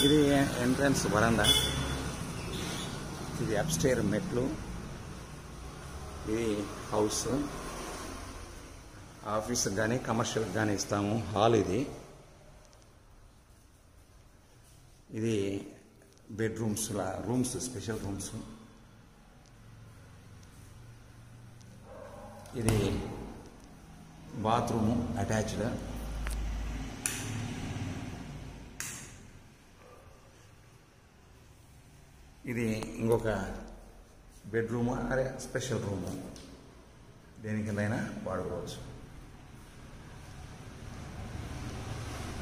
ఇది ఎంట్రన్స్ వరండా. ఇది అప్స్టేర్ మెట్లు. ఇది హౌస్. ఆఫీస్కి కానీ కమర్షియల్కి కానీ ఇస్తాము. హాల్ ఇది. ఇది బెడ్రూమ్స్ రూమ్స్, స్పెషల్ రూమ్స్. ఇది బాత్రూము అటాచ్డ్. ఇది ఇంకొక బెడ్రూము, అదే స్పెషల్ రూము. దేనికైనా వాడుకోవచ్చు.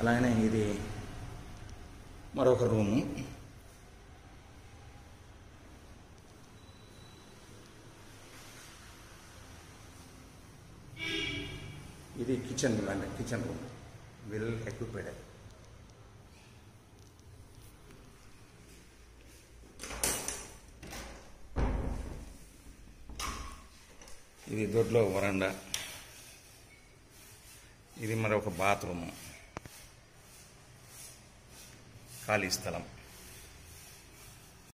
అలాగనే ఇది మరొక రూము. ఇది కిచెన్ రూమ్, వెల్ ఎక్విప్డ్. ఇది దొడ్లో వరండా. ఇది మరొక బాత్రూము, ఖాళీ స్థలం.